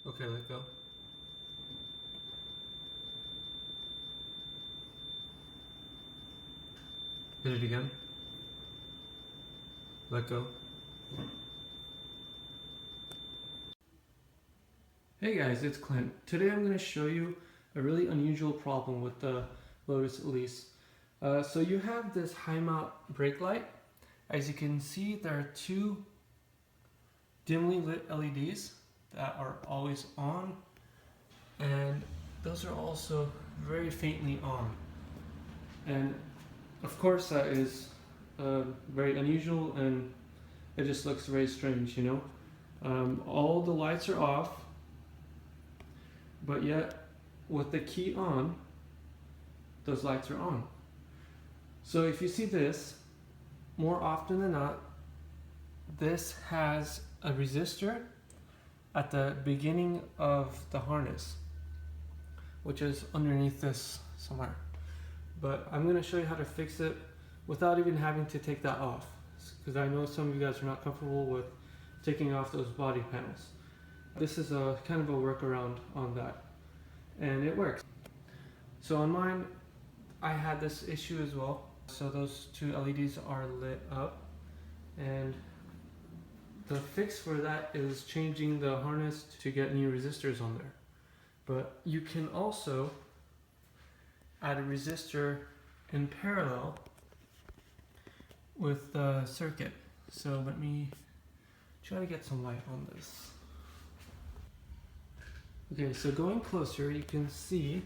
Okay, let go. Hit it again. Let go. Hey guys, it's Clint. Today I'm going to show you a really unusual problem with the Lotus Elise. So you have this Highmount brake light. As you can see, there are two dimly lit LEDs that are always on, and those are also very faintly on. And of course that is very unusual, and it just looks very strange, you know. All the lights are off, but yet with the key on, those lights are on. So if you see this, more often than not, this has a resistor at the beginning of the harness, which is underneath this somewhere. But I'm going to show you how to fix it without even having to take that off, because I know some of you guys are not comfortable with taking off those body panels. This is a kind of a workaround on that, and it works. So on mine, I had this issue as well. So those two LEDs are lit up, and the fix for that is changing the harness to get new resistors on there. But you can also add a resistor in parallel with the circuit. So let me try to get some light on this. Okay, so going closer, you can see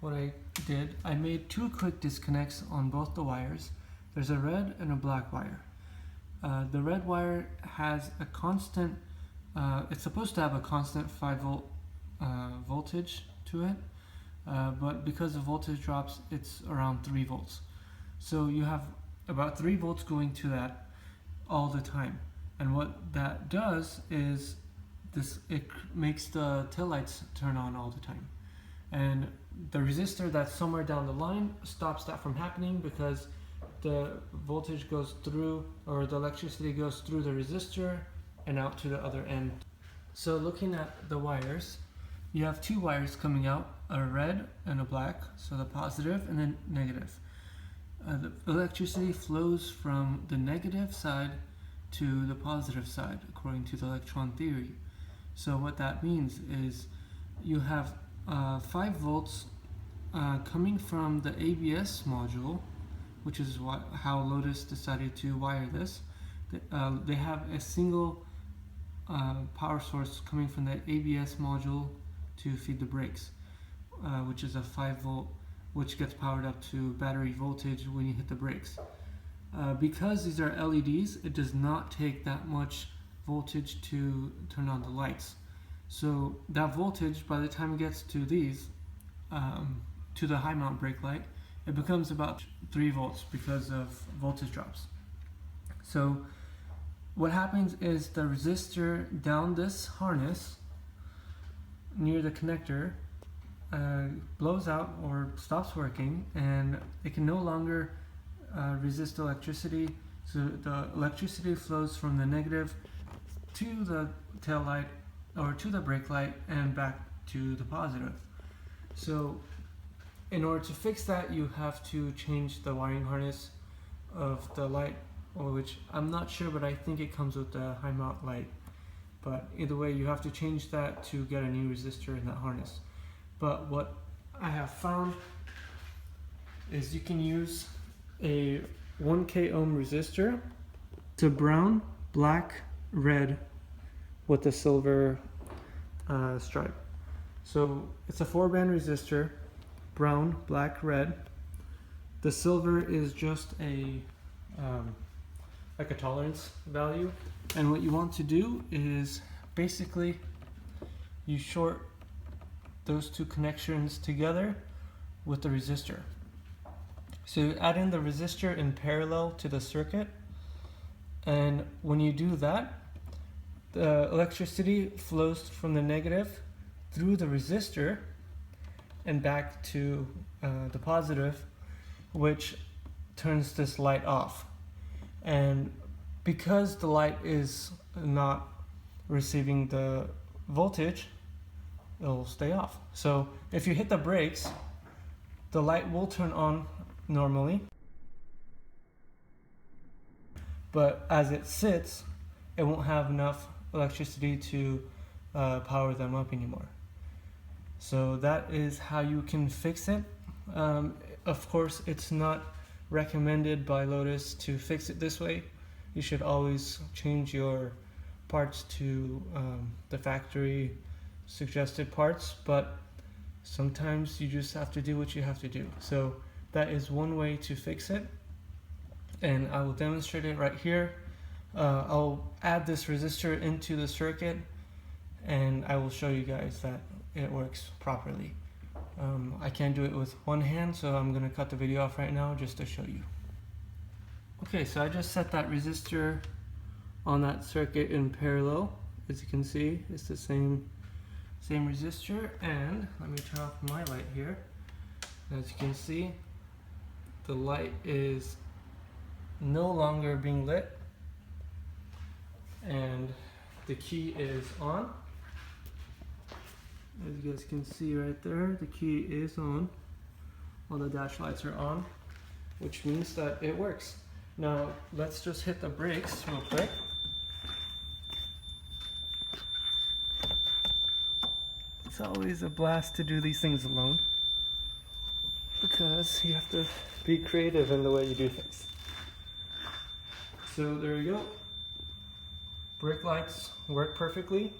what I did. I made two quick disconnects on both the wires. There's a red and a black wire. The red wire has a constant, it's supposed to have a constant 5 volt voltage to it, but because the voltage drops, it's around 3 volts. So you have about 3 volts going to that all the time. And what that does is it makes the taillights turn on all the time. And the resistor that's somewhere down the line stops that from happening, because the voltage goes through, or the electricity goes through the resistor and out to the other end. So looking at the wires, you have two wires coming out, a red and a black, so the positive and then negative. The electricity flows from the negative side to the positive side, according to the electron theory. So what that means is you have 5 volts coming from the ABS module, which is how Lotus decided to wire this. They have a single power source coming from the ABS module to feed the brakes, which is a 5 volt, which gets powered up to battery voltage when you hit the brakes. Because these are LEDs, it does not take that much voltage to turn on the lights. So that voltage, by the time it gets to these, to the Highmount brake light, it becomes about 3 volts because of voltage drops. So what happens is the resistor down this harness near the connector blows out or stops working, and it can no longer resist electricity. So the electricity flows from the negative to the tail light, or to the brake light, and back to the positive. So in order to fix that, you have to change the wiring harness of the light, which I'm not sure, but I think it comes with the Highmount light. But either way, you have to change that to get a new resistor in that harness. But what I have found is you can use a 1K ohm resistor. It's a brown, black, red with a silver stripe. So it's a 4-band resistor, brown, black, red. The silver is just a like a tolerance value. And what you want to do is basically you short those two connections together with the resistor. So you add in the resistor in parallel to the circuit, and when you do that, the electricity flows from the negative through the resistor and back to the positive, which turns this light off. And because the light is not receiving the voltage, it'll stay off. So if you hit the brakes, the light will turn on normally, but as it sits, it won't have enough electricity to power them up anymore. So that is how you can fix it. Of course, it's not recommended by Lotus to fix it this way. You should always change your parts to the factory suggested parts, but sometimes you just have to do what you have to do. So that is one way to fix it, and I will demonstrate it right here. I'll add this resistor into the circuit, and I will show you guys that it works properly. I can't do it with one hand, so I'm going to cut the video off right now just to show you. Okay, so I just set that resistor on that circuit in parallel. As you can see, it's the same resistor, and let me turn off my light here. As you can see, the light is no longer being lit, and the key is on. As you guys can see right there, the key is on. All the dash lights are on, which means that it works. Now let's just hit the brakes real quick. It's always a blast to do these things alone, because you have to be creative in the way you do things. So there you go. Brake lights work perfectly,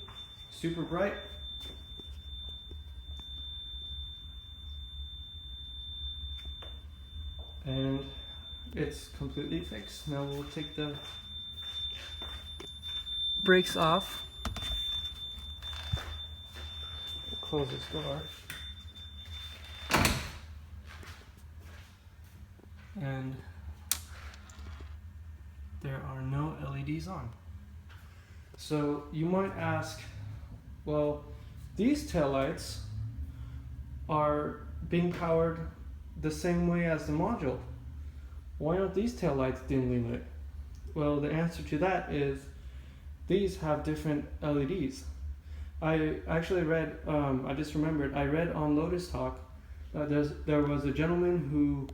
super bright. And it's completely fixed. Now we'll take the brakes off. Close this door. And there are no LEDs on. So you might ask, well, these taillights are being powered the same way as the module. Why aren't these taillights dimly lit? Well, the answer to that is these have different LEDs. I actually read, I just remembered, I read on Lotus Talk that there was a gentleman who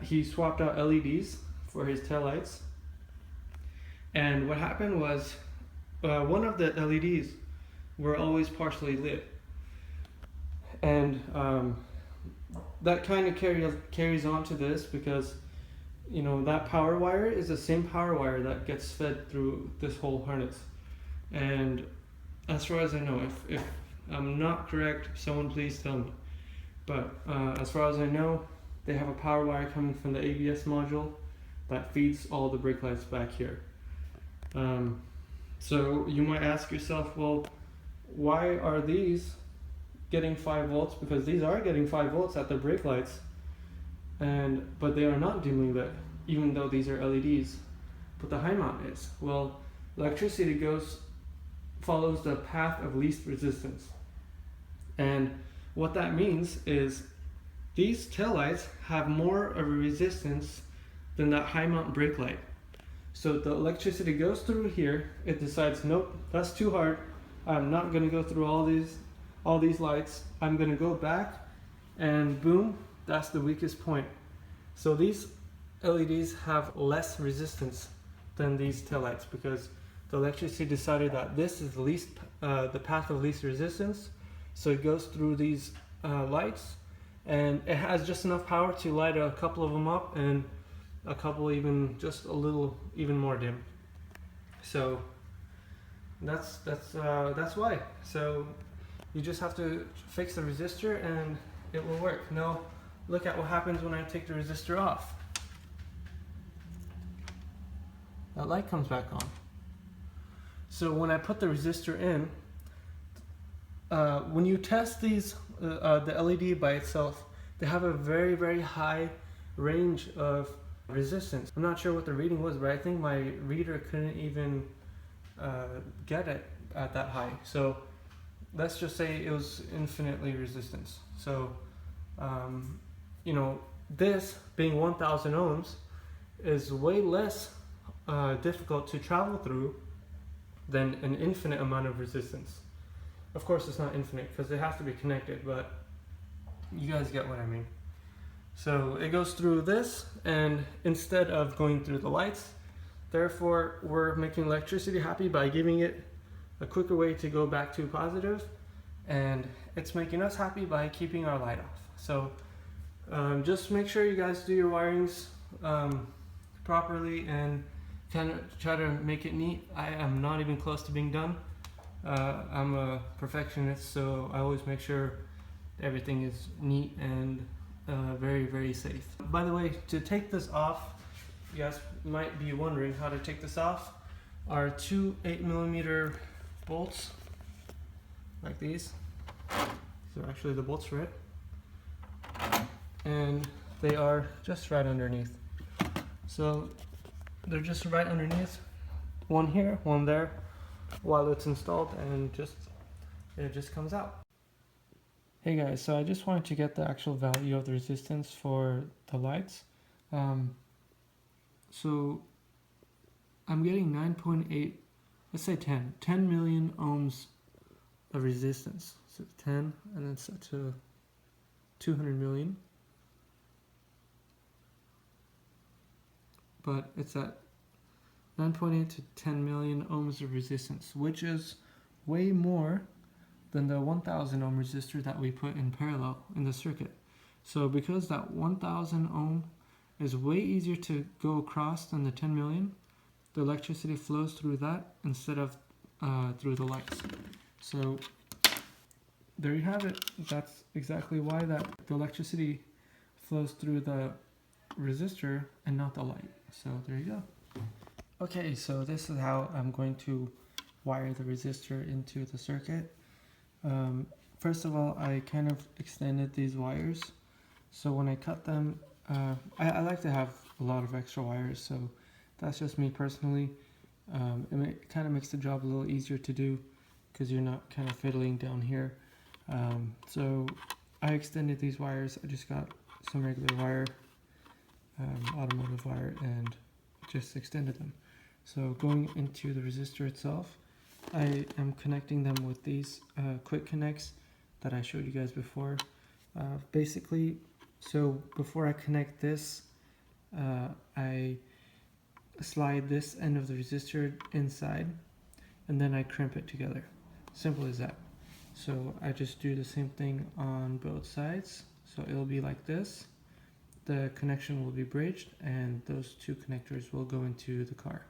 he swapped out LEDs for his taillights. And what happened was one of the LEDs were always partially lit. And that kind of carries on to this, because you know that power wire is the same power wire that gets fed through this whole harness. And as far as I know, if I'm not correct, someone please tell me, but as far as I know, they have a power wire coming from the ABS module that feeds all the brake lights back here. So you might ask yourself, well, why are these getting 5 volts? Because these are getting 5 volts at the brake lights, but they are not dimly lit, even though these are LEDs. But the Highmount is. Well, electricity follows the path of least resistance. And what that means is these taillights have more of a resistance than that Highmount brake light. So the electricity goes through here, it decides, nope, that's too hard, I'm not going to go through all these lights, I'm going to go back, and boom, that's the weakest point. So these LEDs have less resistance than these taillights, because the electricity decided that this is the path of least resistance, so it goes through these lights, and it has just enough power to light a couple of them up, and a couple even just a little even more dim. So that's why. So you just have to fix the resistor and it will work. Now look at what happens when I take the resistor off. That light comes back on. So when I put the resistor in, when you test these, the LED by itself, they have a very, very high range of resistance. I'm not sure what the reading was, but I think my reader couldn't even get it at that high. So let's just say it was infinitely resistance. So you know, this being 1000 ohms is way less difficult to travel through than an infinite amount of resistance. Of course it's not infinite because it has to be connected, but you guys get what I mean. So it goes through this, and instead of going through the lights, therefore we're making electricity happy by giving it a quicker way to go back to positive, and it's making us happy by keeping our light off. So just make sure you guys do your wirings properly and kind of try to make it neat. I am not even close to being done. I'm a perfectionist, so I always make sure everything is neat and very, very safe. By the way, to take this off, you guys might be wondering how to take this off. Are two 8mm bolts like these. These are actually the bolts for it, and they are just right underneath. So they're just right underneath, one here, one there, while it's installed, and it just comes out. Hey guys, so I just wanted to get the actual value of the resistance for the lights. So I'm getting 9.8, let's say 10 million ohms of resistance. So 10, and then set to 200 million. But it's at 9.8 to 10 million ohms of resistance, which is way more than the 1000 ohm resistor that we put in parallel in the circuit. So because that 1000 ohm is way easier to go across than the 10 million, the electricity flows through that instead of through the lights. So there you have it. That's exactly why the electricity flows through the resistor and not the light. So there you go. Okay, so this is how I'm going to wire the resistor into the circuit. First of all, I kind of extended these wires. So when I cut them, I like to have a lot of extra wires, so that's just me personally. It kind of makes the job a little easier to do because you're not kind of fiddling down here. So I extended these wires. I just got some regular wire, automotive wire, and just extended them. So going into the resistor itself, I am connecting them with these quick connects that I showed you guys before. Basically, so before I connect this, I slide this end of the resistor inside, and then I crimp it together. Simple as that. So I just do the same thing on both sides. So it'll be like this. The connection will be bridged, and those two connectors will go into the car.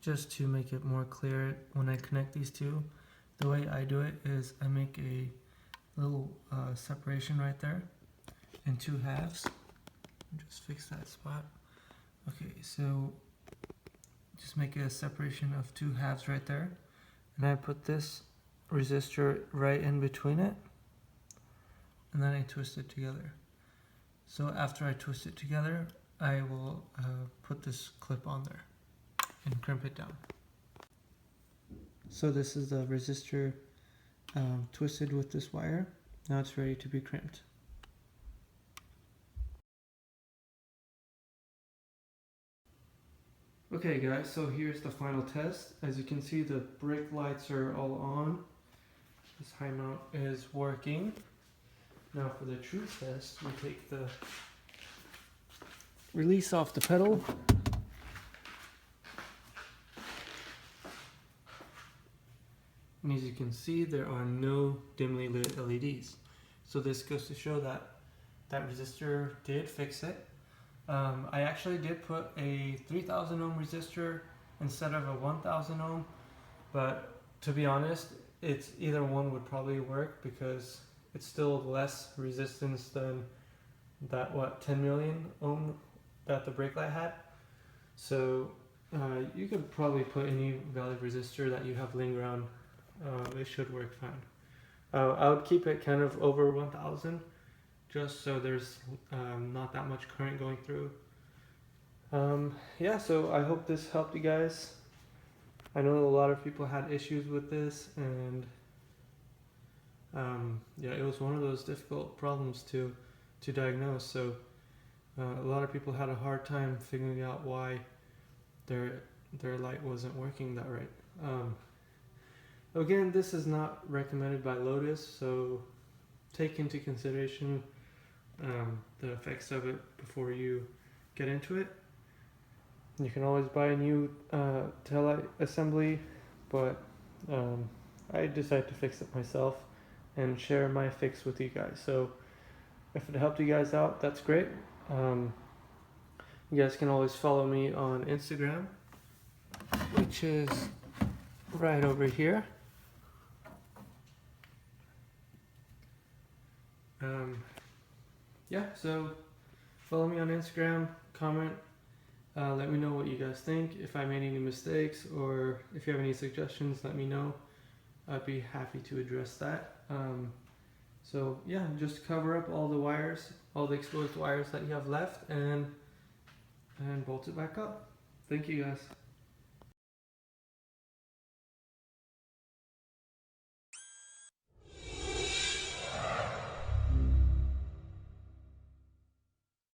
Just to make it more clear, when I connect these two, the way I do it is I make a little separation right there in two halves. Just fix that spot. Okay, so just make a separation of two halves right there, and I put this resistor right in between it, and then I twist it together. So after I twist it together, I will put this clip on there and crimp it down. So this is the resistor twisted with this wire. Now it's ready to be crimped. Okay guys, so here's the final test. As you can see, the brake lights are all on. This Highmount is working. Now for the true test, we take the release off the pedal. And as you can see, there are no dimly lit LEDs. So this goes to show that that resistor did fix it. I actually did put a 3000 ohm resistor instead of a 1000 ohm, but to be honest, it's either one would probably work because it's still less resistance than that 10 million ohm that the brake light had. So you could probably put any valid resistor that you have laying around. It should work fine. I would keep it kind of over 1000 just so there's not that much current going through. Yeah, so I hope this helped you guys. I know a lot of people had issues with this, and yeah, it was one of those difficult problems to diagnose. So a lot of people had a hard time figuring out why their light wasn't working that right. Again, this is not recommended by Lotus, so take into consideration the effects of it before you get into it. You can always buy a new tail light assembly, but I decided to fix it myself and share my fix with you guys. So if it helped you guys out, that's great. You guys can always follow me on Instagram, which is right over here. Yeah, so follow me on Instagram, comment, let me know what you guys think. If I made any mistakes or if you have any suggestions, let me know. I'd be happy to address that. So yeah, just cover up all the wires, all the exposed wires that you have left, and bolt it back up. Thank you guys.